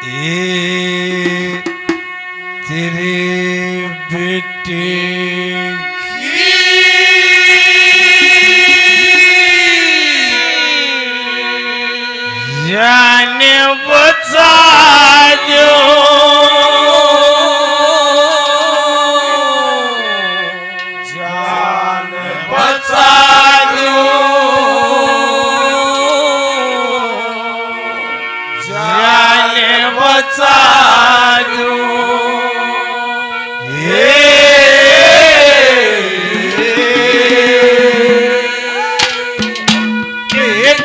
ये तेरे बेटे की जान बचा दो, जान बचा दो, जान बचा दो।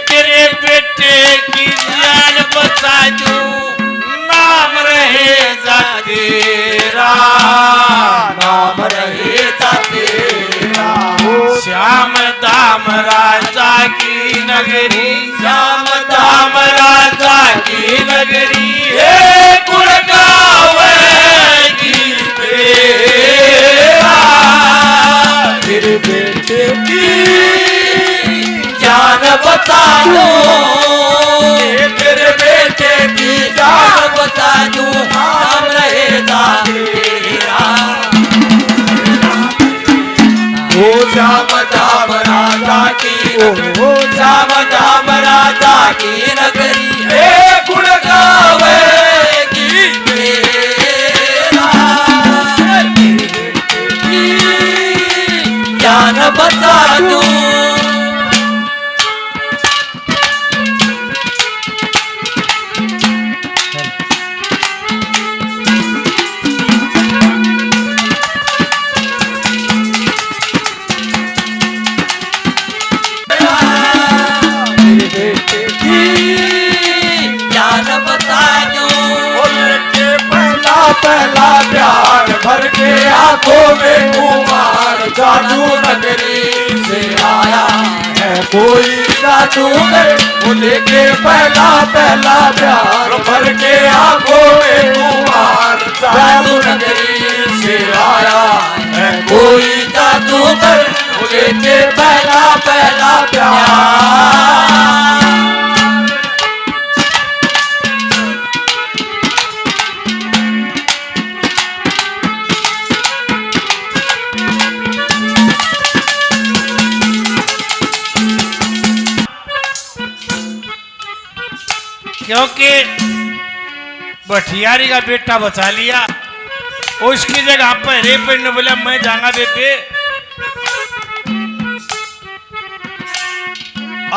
तेरे बेटे की जान बचा दूं, नाम रहेगा तेरा, नाम रहेगा तेरा। श्याम दाम राजा की नगरी, श्याम दाम राजा की नगरी हे गुण गावेगी तेरा। तेरे बेटे की जान बचा दो, तेरे बेटे की जान बचा दो, नाम रहेगा तेरा। ओ श्याम दाम राजा की, ओ श्याम दाम राजा की नगरी हे गुण गावेगी तेरा। तेरे बेटे की जान बचा दो। पहला प्यार भर के आंखों में कुमार जादू नगरी से आया है कोई जादूगर, वो लेके पहला प्यार भर के आंखों में कुमार जादू नगरी से आया है कोई जादूगर, वो लेके पहला प्यार। क्योंकि बठियारी का बेटा बचा लिया, उसकी जगह पर रे पे ने बोला मैं जाऊंगा बेटे,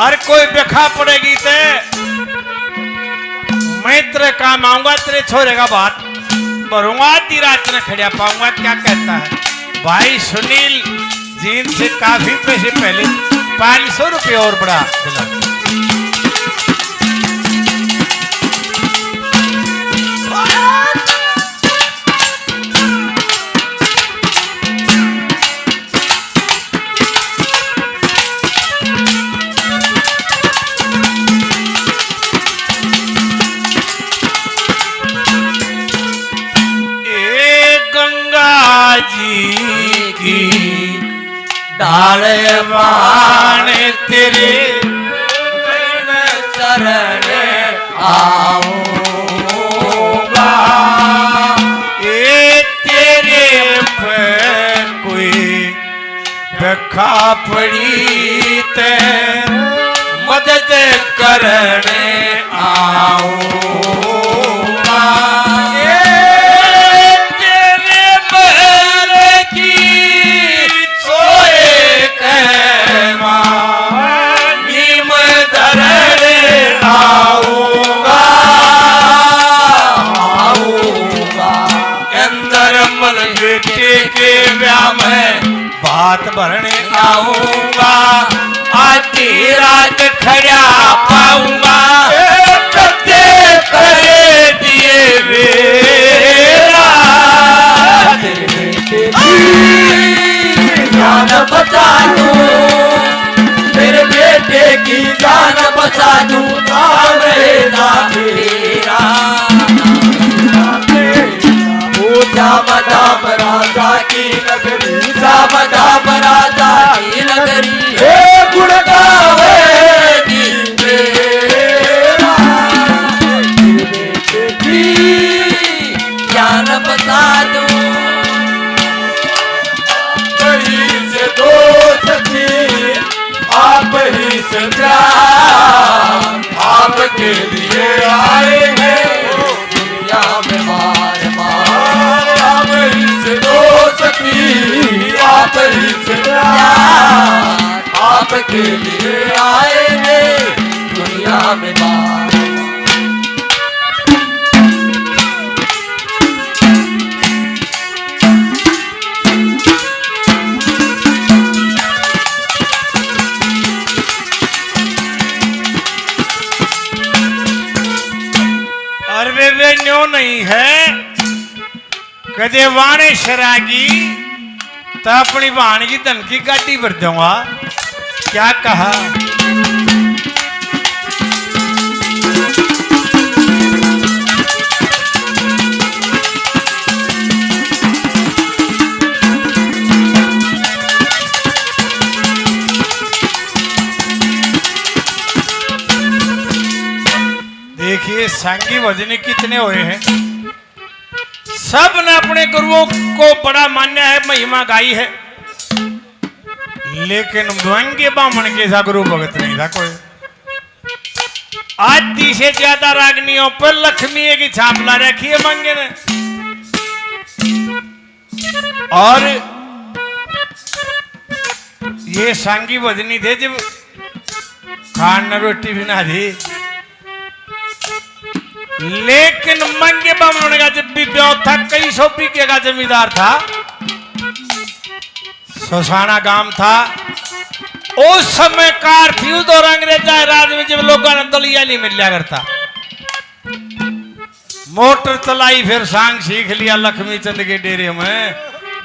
और कोई बेखा पड़ेगी तो मैं तेरे काम आऊंगा, तेरे छोरे का बात भरूंगा, आधी रात में खड़ा पाऊंगा। क्या कहता है भाई सुनील जीन से काफी पैसे पहले 500 रुपये और बढ़ा दिला। जी की डाले मान तेरे चरण आऊंगा, ये तेरे पे कोई बेखा पड़ी ते मदद करने आऊंगा। के ब्याह में बात भरने आऊंगा, आधी रात खड़ा पाऊंगा, करे दिए बेरा। तेरे बेटे की जान बचा दूं, तेरे बेटे की जान बचा दूं, नाम रहेगा तेरा। श्याम दाम राजा की नगरी, श्याम दाम राजा की नगरी आपके लिए आए हैं दुनिया में मार मार आप ही से दोस्ती आप ही से प्यार आपके लिए आए हैं दुनिया में मार वे न्यो नहीं है कदे वाणे शरागी तो अपनी भाण की धन की गाड़ी भर दूंगा क्या कहा देखिए सांगी भजनी कितने हुए हैं सब ने अपने गुरुओं को बड़ा मान्य है महिमा गाई है लेकिन महंगे बामण के सा गुरु भगत नहीं था कोई आधी से ज्यादा रागनियों पर लक्ष्मी की छाप ला रखी है मंगे ने और ये सांगी भजनी थे जब खान रोटी भी ना दी लेकिन मंगे बामण का जब भी ब्याह था कई सौ बीघे का जमींदार था सोसाना गांव था उस समय कार थी उस दौर अंग्रेजा राज में जब लोगों ने दलिया नहीं मिल करता मोटर चलाई फिर सांग सीख लिया लक्ष्मी चंद के डेरे में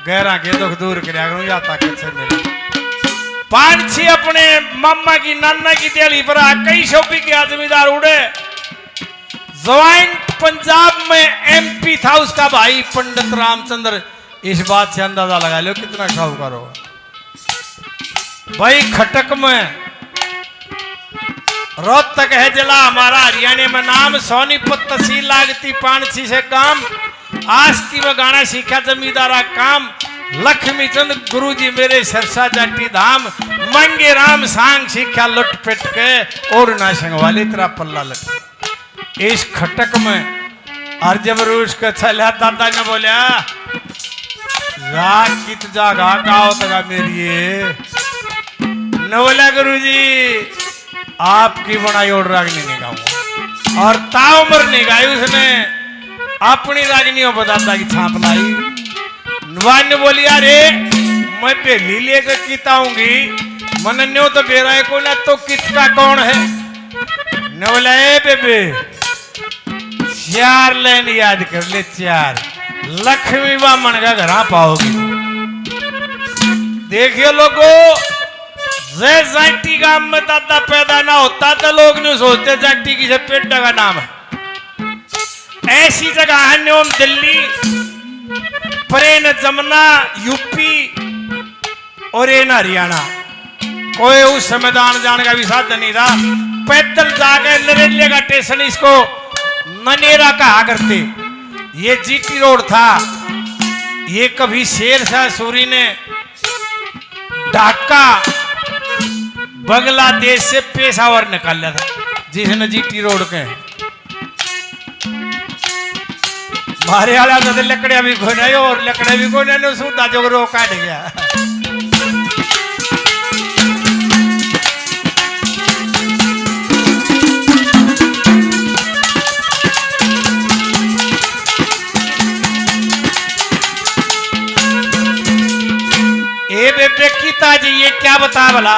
गहरा के दुख दूर कर जाता कैसे मिले पांची अपने मामा की नाना की दियाली पर कई सौ बीघे जमींदार उड़े ज्वाइंट पंजाब में एमपी था उसका भाई पंडित रामचंद्र इस बात से अंदाजा लगा लो कितना शाहूकार हो भाई खटक में रोहतक है जिला हमारा हरियाणा में नाम सोनीपत तहसील लागती पानसी से काम आस्ती में गाना सीखा जमींदारा काम लक्ष्मी चंद गुरु जी मेरे सरसा जाटी धाम मंगे राम सांग सीखा लुट पिट के और ना संगवाली तेरा पल्ला लट इस खटक में और जब रूस का चला दादा ने बोला कित जागा गाओ तगा मेरी न बोला गुरु जी आपकी बनाई और रागनी नहीं गाऊंगा और ताउमर नहीं गाई उसने अपनी रागनियों पर दादा की छाप लाई नुवान ने बोली अरे मैं पहली लेकर किताऊंगी मन न्यो तो बेरा को ना तो कितना कौन है न बोला बेबे चार लाइन याद कर ले चार लक्ष्मी बामण का घर पाओगी देखिए लोगों जय जाटी गांव में दादा पैदा ना होता तो लोग नहीं सोचते जाटी की पेट का नाम है ऐसी जगह है न्योम दिल्ली परेन जमुना यूपी और एन हरियाणा कोई उस समय दान जाने का भी साधन नहीं था पैदल जाकर नरेले का स्टेशन इसको मनेरा कहा करते ये जीटी रोड था ये कभी शेर शाह सूरी ने ढाका बांग्लादेश से पेशावर निकाला था जिसने जीटी रोड के मारे वाला तो लकड़िया भी खोने और लकड़े भी खोने ने सूता जो रो काट गया बेबे कीता जी ये क्या बता भला